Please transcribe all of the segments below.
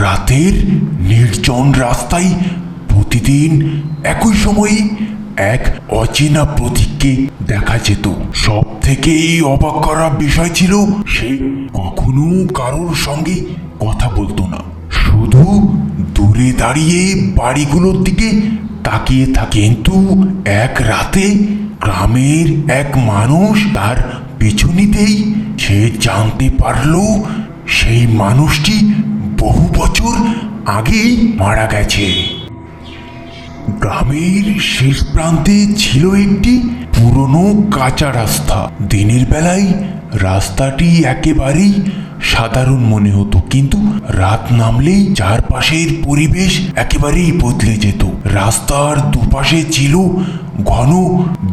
রাতের নির্জন রাস্তায় প্রতিদিন একই সময়ে এক অচেনা প্রতীককে দেখা যেত। সব থেকে অবাক করা বিষয় ছিল সে কখনো কারোর সঙ্গে কথা বলতো না, শুধু দূরে দাঁড়িয়ে বাড়িগুলোর দিকে তাকিয়ে থাকে। কিন্তু এক রাতে গ্রামের এক মানুষ তার পিছু নিতেই সে জানতে পারল সেই মানুষটি বহু বছর আগেই মারা গেছে। গ্রামের শেষ প্রান্তে ছিল একটি পুরনো কাঁচা রাস্তা। দিনের বেলায় রাস্তাটি একেবারেই সাধারণ মনে হতো, কিন্তু রাত নামলেই চারপাশের পরিবেশ একেবারেই বদলে যেত। রাস্তার দুপাশে ছিল ঘন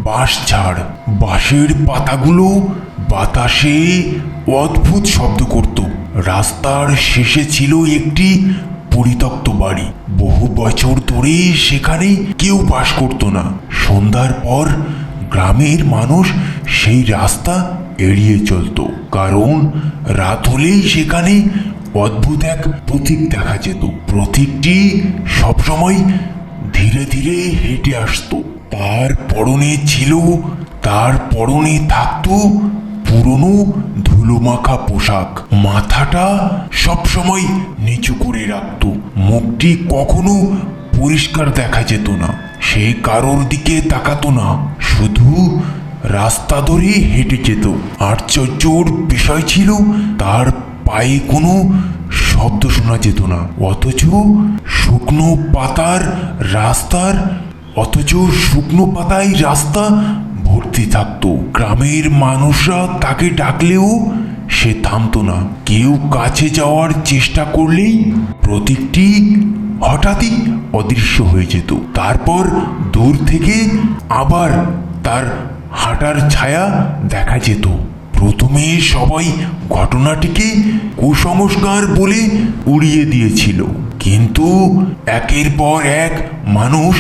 বাঁশঝাড়। বাঁশের পাতাগুলো বাতাসে অদ্ভুত শব্দ করত। রাস্তার শেষে ছিল একটি পরিত্যক্ত বাড়ি। বহু বছর ধরে সেখানে কেউ বাস করত না। সন্ধ্যার পর গ্রামের মানুষ সেই রাস্তা এড়িয়ে চলত, কারণ রাত হলেই সেখানে অদ্ভুত এক প্রতীক দেখা যেত। প্রতীকটি সবসময় ধীরে ধীরে হেঁটে আসতো। তার পরনে থাকতো পুরনো ধুলোমাখা পোশাক। মাথাটা সবসময় নিচু করে রাখতো। মুখটি কখনো পরিষ্কার দেখা যেত না। সে কারোর দিকে তাকাতো না, শুধু রাস্তা ধরে হেঁটে যেত। আশ্চর্যর বিষয় ছিল তার পায়ে কোনো শব্দ শোনা যেত না, অথচ শুকনো পাতায় রাস্তা ভর্তি থাকতো। গ্রামের মানুষরা তাকে ডাকলেও সে থামতো না। কেউ কাছে যাওয়ার চেষ্টা করলেই প্রতীকটি হঠাৎই অদৃশ্য হয়ে যেত। তারপর দূর থেকে আবার তার হাঁটার ছায়া দেখা যেত। প্রথমে সবাই ঘটনাটিকে কুসংস্কার বলে উড়িয়ে দিয়েছিল, কিন্তু একের পর এক মানুষ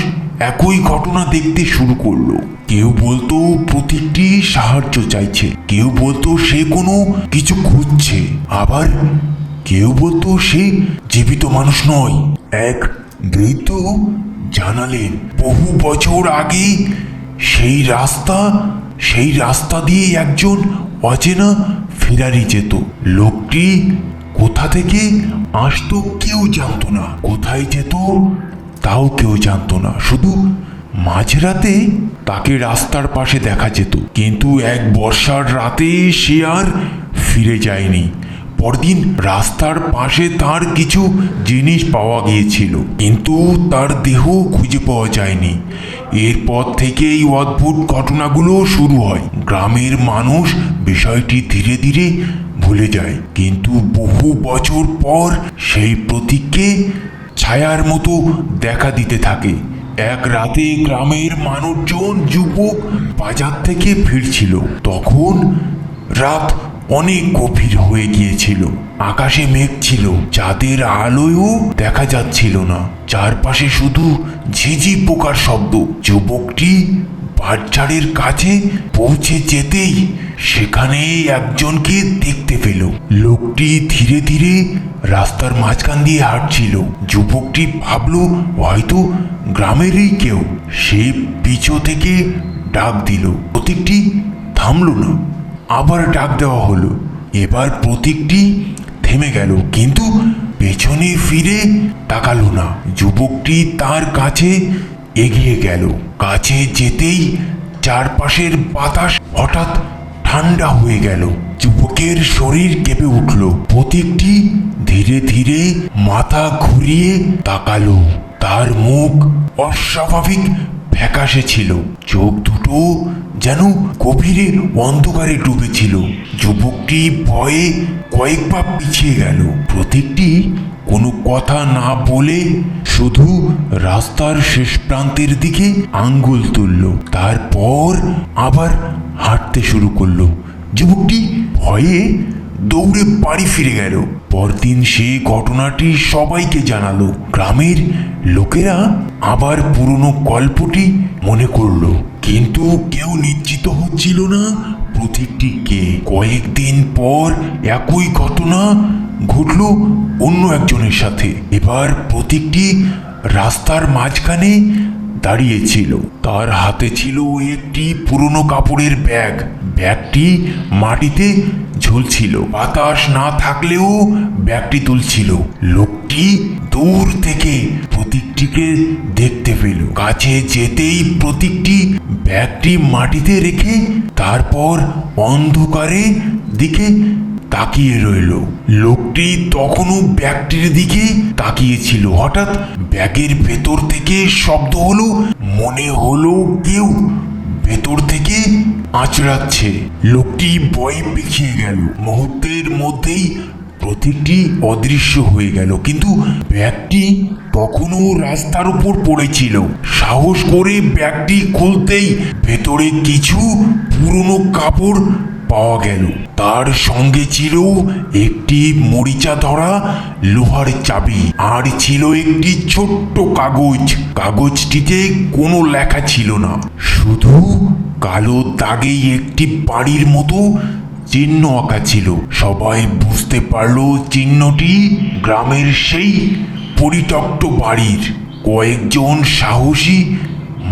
একই ঘটনা দেখতে শুরু করলো। কেউ বলতো প্রতীকটি সাহায্য চাইছে, কেউ বলতো সে কোনো কিছু খুঁজছে, আবার কেউ বলতো সে জীবিত মানুষ নয়। এক বৃদ্ধ জানালেন বহু বছর আগে সেই রাস্তা দিয়ে একজন অচেনা ফেরারি যেত। লোকটি কোথা থেকে আসতো কেউ জানতো না, কোথায় যেত তাও কেউ জানতো না। শুধু মাঝরাতে তাকে রাস্তার পাশে দেখা যেত, কিন্তু এক বর্ষার রাতে সে আর ফিরে যায়নি। পরদিন রাস্তার পাশে তার কিছু জিনিস পাওয়া গিয়েছিল, কিন্তু তার দেহ খুঁজে পাওয়া যায়নি। এরপর থেকেই অদ্ভুত ঘটনাগুলো শুরু হয়। গ্রামের মানুষ বিষয়টি ধীরে ধীরে ভুলে যায়, কিন্তু বহু বছর পর সেই প্রতীককে ছায়ার মতো দেখা দিতে থাকে। এক রাতে গ্রামের মানুষজন যুবক বাজার থেকে ফিরছিল। তখন রাত অনেক গভীর হয়ে গিয়েছিল। আকাশে মেঘ ছিল, চাঁদের আলোয়ও দেখা যাচ্ছিল না। চারপাশে শুধু ঝিঝি পোকার শব্দ। যুবকটি বাঁশঝাড়ের কাছে পৌঁছে যেতেই সেখানে একজনকে দেখতে পেল। লোকটি ধীরে ধীরে রাস্তার মাঝখান দিয়ে হাঁটছিল। যুবকটি ভাবল হয়তো গ্রামেরই কেউ। সে পিছু থেকে ডাক দিল। প্রতীকটি থামল না। আবার ডাক দেওয়া হলো। এবার প্রতীকটি থেমে গেল, কিন্তু পেছনে ফিরে তাকালো না। যুবকটি তার কাছে এগিয়ে গেল। কাছে যেতেই চারপাশের বাতাস হঠাৎ ঠান্ডা হয়ে গেল। যুবকের শরীর কেঁপে উঠল। প্রতীকটি ধীরে ধীরে মাথা ঘুরিয়ে তাকালো। তার মুখ অস্বাভাবিক ফ্যাকাশে ছিল, চোখ দুটো যেন গভীরে অন্ধকারে ডুবেছিল। যুবকটি ভয়ে কয়েক পা পিছিয়ে গেল। প্রতীকটি কোনো কথা না বলে শুধু রাস্তার শেষ প্রান্তের দিকে আঙ্গুল তুলল। তারপর আবার হাঁটতে শুরু করলো। যুবকটি ভয়ে দৌড়ে বাড়ি ফিরে গেল। পরদিন সে ঘটনাটি সবাইকে জানালো। গ্রামের লোকেরা আবার পুরনো গল্পটি মনে করলো, কিন্তু কেউ নিশ্চিত হচ্ছিল না প্রতীকটি কে। কয়েকদিন পর একই ঘটনা ঘটল অন্য একজনের সাথে। এবার প্রতীকটি রাস্তার মাঝখানে দাঁড়িয়েছিল। তার হাতে ছিল একটি পুরনো কাপড়ের ব্যাগ। ব্যাগটি মাটিতে ঝুলছিল। বাতাস না থাকলেও ব্যাগটি তুলছিল। লোকটি দূর থেকে প্রতীকটিকে দেখতে পেল। কাছে যেতেই প্রতীকটি ব্যাগটি মাটিতে রেখে তারপর অন্ধকারে দিকে তাকিয়ে রইল। লোকটি তখনও ব্যাগটির দিকে তাকিয়েছিল। হঠাৎ ব্যাগের ভেতর থেকে শব্দ হলো। মনে হলো কেউ ভেতর থেকে আঁচড়াচ্ছে। লোকটি ভয়ে পিছিয়ে গেল। মুহূর্তের মধ্যেই প্রতীকটি অদৃশ্য হয়ে গেল, কিন্তু ব্যাগটি তখনও রাস্তার উপর পড়েছিল। সাহস করে ব্যাগটি খুলতেই ভেতরে কিছু পুরনো কাপড় পাওয়া গেল। তার সঙ্গে ছিল একটি মরিচা ধরা লোহার চাবি, আর ছিল একটি ছোট্ট কাগজ। কাগজটিতে কোনো লেখা ছিল না, শুধু কালো দাগে একটি বাড়ির মতো চিহ্ন আঁকা ছিল। সবাই বুঝতে পারল চিহ্নটি গ্রামের সেই পরিত্যক্ত বাড়ির। কয়েকজন সাহসী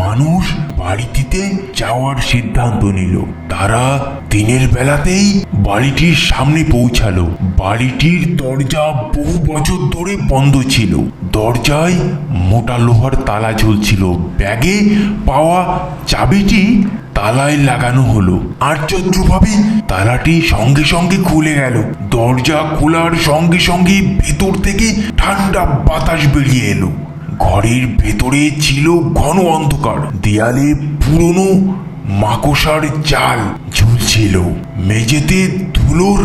মানুষ বাড়িটিতে যাওয়ার সিদ্ধান্ত নিল। তারা দিনের বেলাতেই বাড়িটির সামনে পৌঁছালো। বাড়িটির দরজা বহু বছর ধরে বন্ধ ছিল। দরজায় মোটা লোহার তালা ঝুলছিল। ব্যাগে পাওয়া চাবিটি তালায় লাগানো হলো। আশ্চর্যভাবে তালাটি সঙ্গে সঙ্গে খুলে গেল। দরজা খোলার সঙ্গে সঙ্গে ভেতর থেকে ঠান্ডা বাতাস বেরিয়ে এলো। ঘরের ভেতরে ছিল ঘন অন্ধকার। দেয়ালে পুরনো মাকড়সার জাল ঝুলছিল। মেঝেতে ধুলোর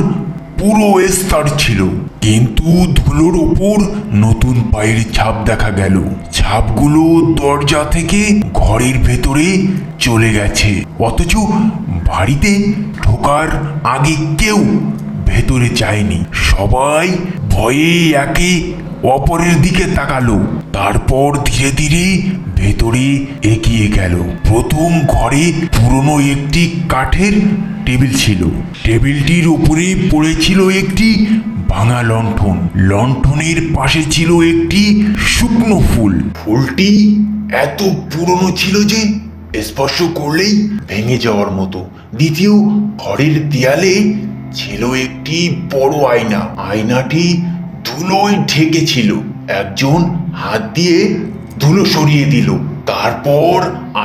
পুরো স্তর ছিল, কিন্তু ধুলোর ওপর নতুন পায়ের ছাপ দেখা গেল। ছাপগুলো দরজা থেকে ঘরের ভেতরে চলে গেছে, অথচ বাড়িতে ঢোকার আগে কেউ ভেতরে যায়নি। সবাই ভয়ে একে অপরের দিকে তাকালো। তারপর ধীরে ধীরে ভেতরে এগিয়ে গেল। প্রথম ঘরে পুরনো একটি কাঠের টেবিল ছিল। টেবিলটির উপরে পড়েছিল একটি ভাঙা লণ্ঠন। লণ্ঠনের পাশে ছিল একটি শুকনো ফুল। ফুলটি এত পুরনো ছিল যে স্পর্শ করলেই ভেঙে যাওয়ার মতো। দ্বিতীয় ঘরের দেয়ালে ছিল একটি বড় আয়না। আয়নাটি ধুলোয় ঢেকে ছিল। একজন হাত দিয়ে ধুলো সরিয়ে দিল। তারপর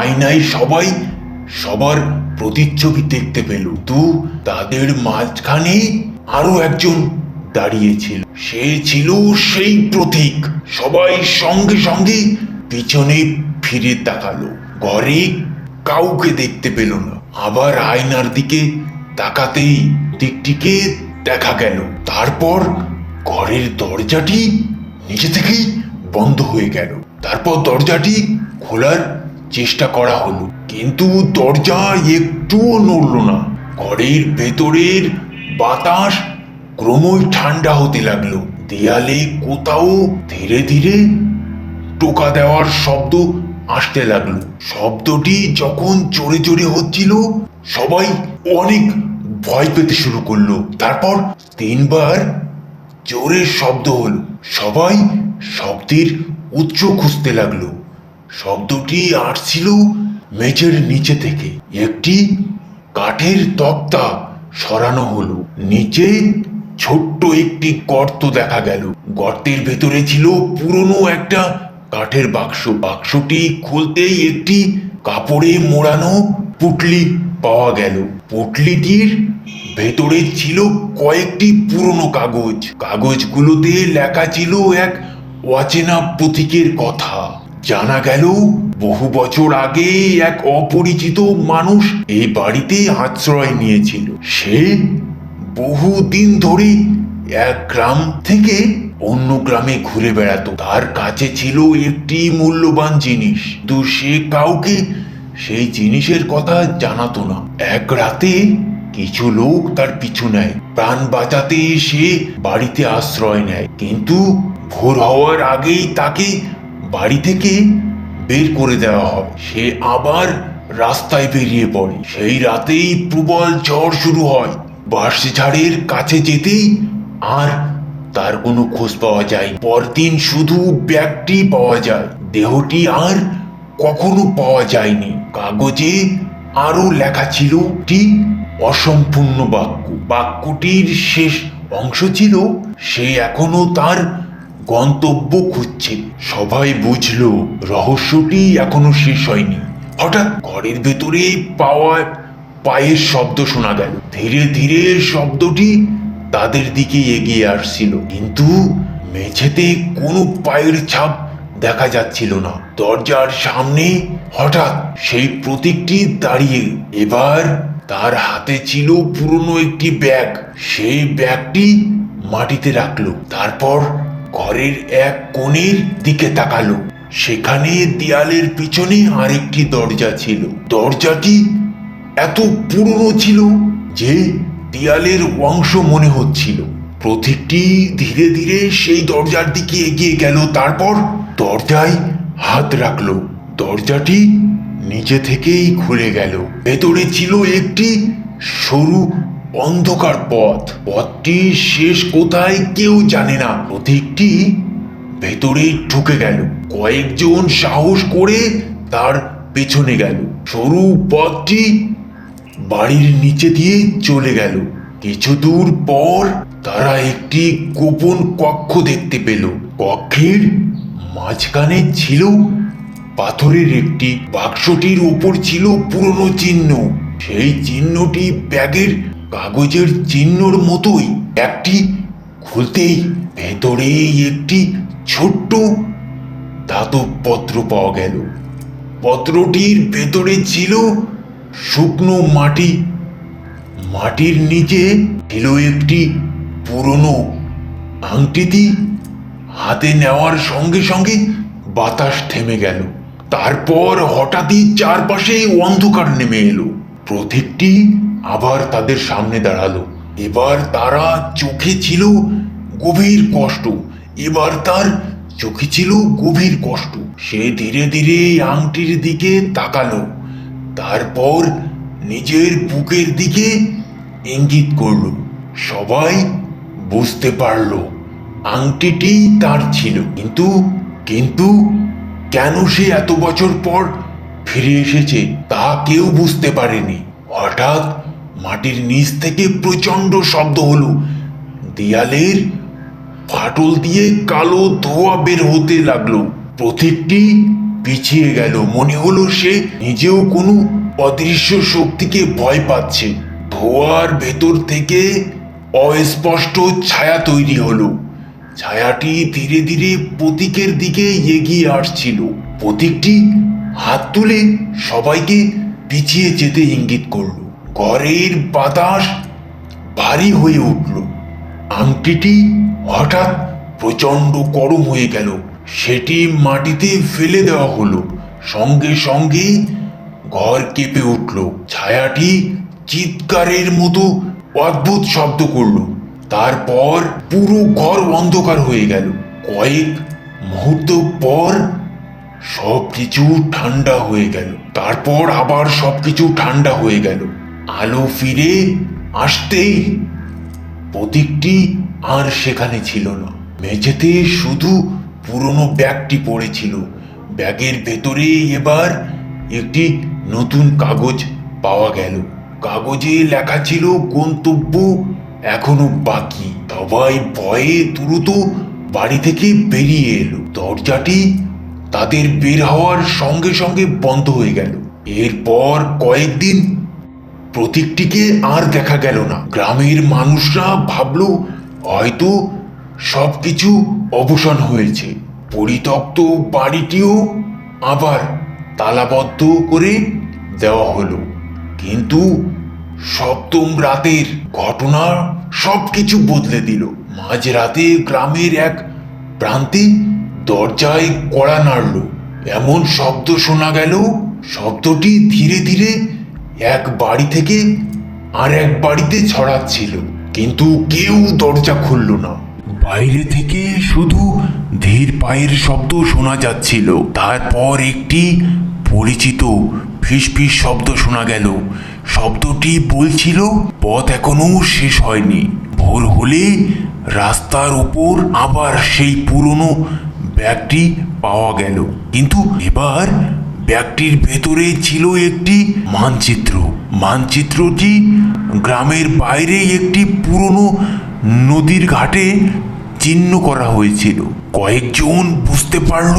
আয়নায় সবাই সবার প্রতিচ্ছবি দেখতে পেল। তো তাদের মাঝখানে আরো একজন দাঁড়িয়েছিল। সে ছিল সেই প্রতীক। সবাই সঙ্গে সঙ্গে পিছনে ফিরে তাকালো। ঘরে কাউকে দেখতে পেল না। আবার আয়নার দিকে তাকাতেই প্রতীকটিকে দেখা গেল। তারপর ঘরের দরজাটি নিজে থেকেই বন্ধ হয়ে গেল। তারপর দরজাটি খোলার চেষ্টা করা হলো, কিন্তু দরজা একটুও নড়ল না। ঘরের ভেতরের বাতাস ক্রমশ ঠান্ডা হতে লাগলো। দেয়ালে কোথাও ধীরে ধীরে টোকা দেওয়ার শব্দ আসতে লাগলো। শব্দটি যখন জোরে জোরে হচ্ছিল, সবাই অনেক ভয় পেতে শুরু করলো। তারপর 3 বার জোরে শব্দ হলো। সবাই শব্দের উৎস খুঁজতে লাগলো। শব্দটি আসছিল মেঝের নিচে থেকে। একটি কাঠের তক্তা সরানো হলো। নিচে ছোট্ট একটি গর্ত দেখা গেল। গর্তের ভেতরে ছিল পুরনো একটা কাঠের বাক্স। বাক্সটি খুলতেই একটি কাপড়ে মোড়ানো পুটলি পাওয়া গেল। পুটলিটির ভেতরে ছিল কয়েকটি পুরনো কাগজ। কাগজগুলোতে লেখা ছিল এক অচেনা প্রতীকের কথা। জানা গেল বহু বছর আগে এক অপরিচিত মানুষ এই বাড়িতে আশ্রয় নিয়েছিল। সে বহু দিন ধরে এক গ্রাম থেকে অন্য গ্রামে ঘুরে বেড়াতো। তার কাছে ছিল একটি মূল্যবান জিনিস, তো সে কাউকে সেই জিনিসের কথা জানাতো না। এক রাতে কিছু লোক তার পিছু নেয়। প্রাণ বাঁচাতে সে বাড়িতে আশ্রয় নেয়, কিন্তু ভোর হওয়ার আগেই তাকে বাড়ি থেকে বের করে দেওয়া হয়। সে আবার রাস্তায় বেরিয়ে পড়ে। সেই রাতেই প্রবল ঝড় শুরু হয়। বাঁশঝাড়ের কাছে যেতেই আর তার কোনো খোঁজ পাওয়া যায়। পরদিন শুধু ব্যাগটি পাওয়া যায়, দেহটি আর কখনো পাওয়া যায়নি। কাগজে আরো লেখা ছিল একটি অসম্পূর্ণ বাক্য। বাক্যটির শেষ অংশ ছিল, সে এখনো তার গন্তব্য খুঁজছে। সবাই বুঝলো রহস্যটি এখনো শেষ হয়নি। হঠাৎ ঘরের ভেতরে পায়ের শব্দ শোনা গেল। ধীরে ধীরে শব্দটি তাদের দিকে এগিয়ে আসছিল, কিন্তু মেঝেতে কোনো পায়ের ছাপ দেখা যাচ্ছিল না। দরজার সামনে হঠাৎ সেই প্রতীকটি দাঁড়িয়ে। এবার তার হাতে ছিল পুরনো একটি ব্যাগ। সেই ব্যাগটি মাটিতে রাখলো, তারপর ঘরের এক কোণের দিকে তাকালো। সেখানে দেয়ালের পিছনে আরেকটি দরজা ছিল। দরজাটি এত পুরনো ছিল যে দেয়ালের অংশ মনে হচ্ছিল। প্রতীকটি ধীরে ধীরে সেই দরজার দিকে এগিয়ে গেল, তারপর দরজায় হাত রাখলো। দরজাটি নিজে থেকেই খুলে গেল। ভেতরে ছিল একটি সরু অন্ধকার পথ। পথটি শেষ কোথায় কেউ জানে না। প্রতীকটি ভেতরে ঢুকে গেল। কয়েকজন সাহস করে তার পেছনে গেল। সরু পথটি বাড়ির নিচে দিয়ে চলে গেল। কিছু দূর পর তারা একটি গোপন কক্ষ দেখতে পেল। কক্ষের মাঝখানে ছিল পাথরের একটি বাক্সটির উপর ছিল পুরনো চিহ্ন। সেই চিহ্নটি ব্যাগের কাগজের চিহ্নর মতোই। একটি খুলতেই ভেতরে একটি ছোট্ট ধাতব পত্র পাওয়া গেল। পত্রটির ভেতরে ছিল শুকনো মাটি। মাটির নিচে ছিল একটি পুরনো আংটি। হাতে নেওয়ার সঙ্গে সঙ্গে বাতাস থেমে গেল। তারপর হঠাৎই চারপাশে অন্ধকার নেমে এলো। প্রতীকটি আবার তাদের সামনে দাঁড়ালো। এবার তারা চোখে ছিল গভীর কষ্ট। সে ধীরে ধীরে আংটির দিকে তাকালো, তারপর নিজের বুকের দিকে ইঙ্গিত করলো। সবাই বুঝতে পারলো আংটিটি তার ছিল, কিন্তু কেন সে এত বছর পর ফিরে এসেছে তা কেউ বুঝতে পারেনি। হঠাৎ মাটির নিচ থেকে প্রচন্ড শব্দ হলো। দেয়ালের ফাটল দিয়ে কালো ধোঁয়া বের হতে লাগলো। প্রতীকটি পিছিয়ে গেল। মনে হলো সে নিজেও কোনো অদৃশ্য শক্তিকে ভয় পাচ্ছে। ধোঁয়ার ভেতর থেকে অস্পষ্ট ছায়া তৈরি হলো। ছায়াটি ধীরে ধীরে প্রতীকের দিকে এগিয়ে আসছিল। প্রতীকটি হাত তুলে সবাইকে পিছিয়ে যেতে ইঙ্গিত করল। ঘরের বাতাস ভারী হয়ে উঠল। আংটিটি হঠাৎ প্রচন্ড গরম হয়ে গেল। সেটি মাটিতে ফেলে দেওয়া হলো। সঙ্গে সঙ্গে ঘর কেঁপে উঠল। ছায়াটি চিৎকারের মতো অদ্ভুত শব্দ করল। তারপর পুরো ঘর অন্ধকার হয়ে গেল। কয়েক মুহূর্ত পর সবকিছু ঠান্ডা হয়ে গেল। তারপর আবার সবকিছু ঠান্ডা হয়ে গেল। আলো ফিরে আসতেই প্রতীকটি আর সেখানে ছিল না। মেঝেতে শুধু পুরনো ব্যাগটি পড়েছিল। ব্যাগের ভেতরে এবার একটি নতুন কাগজ পাওয়া গেল। কাগজে লেখা ছিল গন্তব্য এখনো বাকি। সবাই ভয়ে দ্রুত বাড়ি থেকে বেরিয়ে এলো। দরজাটি তাদের বের হওয়ার সঙ্গে সঙ্গে বন্ধ হয়ে গেল। এরপর কয়েকদিন প্রতীকটিকে আর দেখা গেল না। গ্রামের মানুষরা ভাবলো হয়তো সবকিছু অবসান হয়েছে। পরিত্যক্ত বাড়িটিও আবার তালাবদ্ধ করে দেওয়া হলো। কিন্তু সপ্তম রাতের ঘটনা সবকিছু বদলে দিল। মাঝরাতে গ্রামের এক প্রান্তে দরজায় কড়া নাড়ল। এমন শব্দ শোনা গেল। শব্দটি ধীরে ধীরে এক বাড়ি থেকে আর এক বাড়িতে ছড়াচ্ছিল, কিন্তু কেউ দরজা খুলল না। বাইরে থেকে শুধু ধীর পায়ের শব্দ শোনা যাচ্ছিল। তারপর একটি পরিচিত ফিসফিস শব্দ শোনা গেল। শব্দটি বলছিল পথ এখনো শেষ হয়নি। ভোর হলে রাস্তার উপর আবার সেই পুরনো ব্যাগটি পাওয়া গেল, কিন্তু এবার ব্যাগটির ভেতরে ছিল একটি মানচিত্র। মানচিত্রটি গ্রামের বাইরে একটি পুরনো নদীর ঘাটে চিহ্ন করা হয়েছিল। কয়েকজন বুঝতে পারল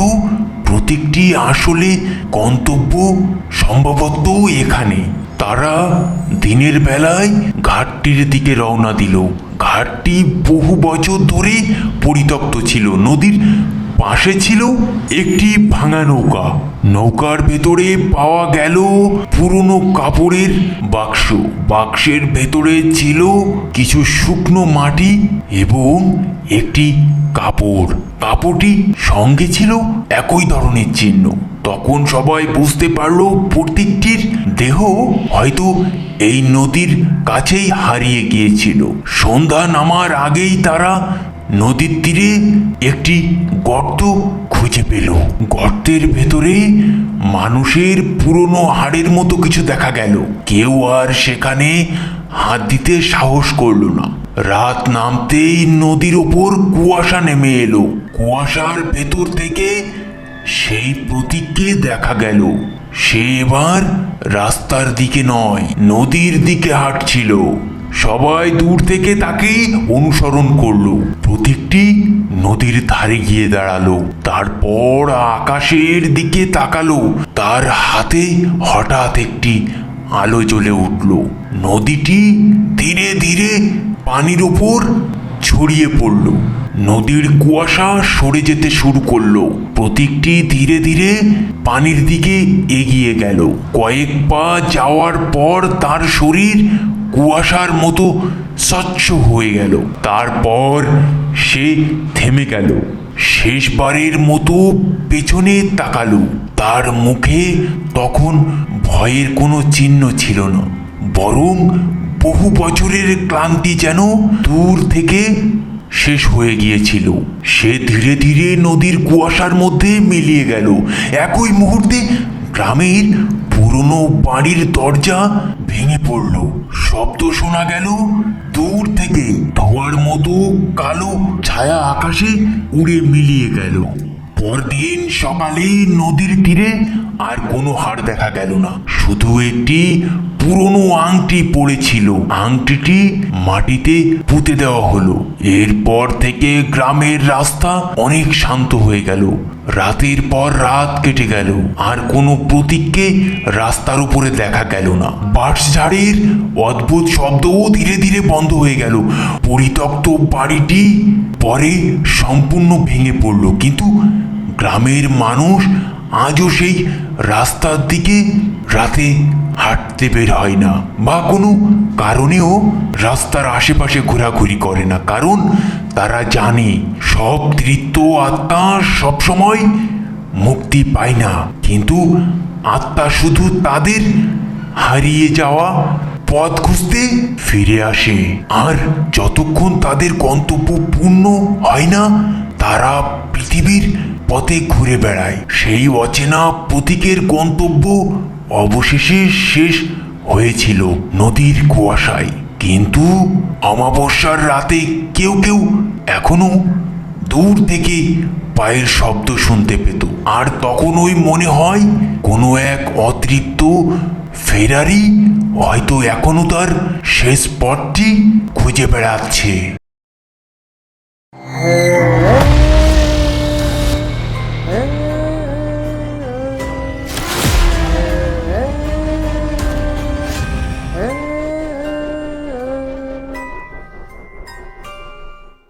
প্রতীকটি আসলে গন্তব্য সম্ভবত এখানে। তারা দিনের বেলায় ঘাটটির দিকে রওনা দিল। ঘাটটি বহু বছর ধরে পরিত্যক্ত ছিল। নদীর পাশে ছিল একটি ভাঙা নৌকা। নৌকার ভেতরে পাওয়া গেল পুরনো কাপড়ের বাক্স। বাক্সের ভেতরে ছিল কিছু শুকনো মাটি এবং একটি কাপড়। কাপড়টি সঙ্গে ছিল একই ধরনের চিহ্ন। তখন সবাই বুঝতে পারল প্রতীকটির দেহ হয়তো এই নদীর কাছেই হারিয়ে গিয়েছিল। সন্ধ্যা নামার আগেই তারা নদীর তীরে একটি গর্ত খুঁজে পেল। গর্তের ভেতরে মানুষের পুরনো হাড়ের মতো কিছু দেখা গেল। কেউ আর সেখানে হাত দিতে সাহস করল না। রাত নামতেই নদীর ওপর কুয়াশা নেমে এলো। কুয়াশার ভেতর থেকে সেই প্রতীককে দেখা গেল। সে এবার রাস্তার দিকে নয়, নদীর দিকে হাঁটছিল। সবাই দূর থেকে তাকে অনুসরণ করলো। প্রতীকটি নদীর ধারে গিয়ে দাঁড়ালো। তারপর আকাশের দিকে তাকালো। তার হাতে হঠাৎ একটি আলো জ্বলে উঠল। নদীটি ধীরে ধীরে পানির উপর ছড়িয়ে পড়ল। নদীর কুয়াশা সরে যেতে শুরু করলো। প্রতীকটি ধীরে ধীরে পানির দিকে এগিয়ে গেল। কয়েক পা যাওয়ার পর তার শরীর কুয়াশার মতো স্বচ্ছ হয়ে গেল। তারপর সে থেমে গেল। শেষবারের মতো পেছনে তাকালো। তার মুখে তখন ভয়ের কোনো চিহ্ন ছিল না, বরং বহু বছরের ক্লান্তি যেন দূর থেকে শেষ হয়ে গিয়েছিল। সে ধীরে ধীরে নদীর কুয়াশার মধ্যে মিলিয়ে গেল। একই মুহূর্তে গ্রামের পুরনো বাড়ির দরজা ভেঙে পড়ল। শব্দ শোনা গেল দূর থেকে। ধোঁয়ার মতো কালো ছায়া আকাশে উড়ে মিলিয়ে গেল। পরদিন সকালে নদীর তীরে আর কোনো হাড় দেখা গেল না, শুধু একটি পুরনো আংটি পড়েছিল। আংটিটি মাটিতে পুঁতে দেওয়া হলো। এরপর থেকে গ্রামের রাস্তা অনেক শান্ত হয়ে গেল। রাতের পর রাত কেটে গেল, আর কোনো প্রতীককে রাস্তার উপরে দেখা গেল না। বাঁশঝাড়ের অদ্ভুত শব্দও ধীরে ধীরে বন্ধ হয়ে গেল। পরিত্যক্ত বাড়িটি পরে সম্পূর্ণ ভেঙে পড়ল, কিন্তু গ্রামের মানুষ আজও সেই রাস্তার দিকে রাতে হাঁটতে বের হয় না, বা কোনো কারণেও রাস্তার আশেপাশে ঘোরাঘুরি করে না, কারণ তারা জানে সব তৃপ্ত আত্মা সবসময় মুক্তি পায় না, কিন্তু আত্মা শুধু তাদের হারিয়ে যাওয়া পথ খুঁজতে ফিরে আসে। আর যতক্ষণ তাদের গন্তব্য পূর্ণ হয় না, তারা পৃথিবীর পথে ঘুরে বেড়ায়। সেই অচেনা প্রতীকের গন্তব্য অবশেষে শেষ হয়েছিল নদীর কুয়াশায়। কিন্তু অমাবস্যার রাতে কেউ কেউ এখনো দূর থেকে পায়ের শব্দ শুনতে পেত, আর তখন ওই মনে হয় কোনো এক অতৃপ্ত ফেরারি হয়তো এখনো তার শেষ পথটি খুঁজে বেড়াচ্ছে।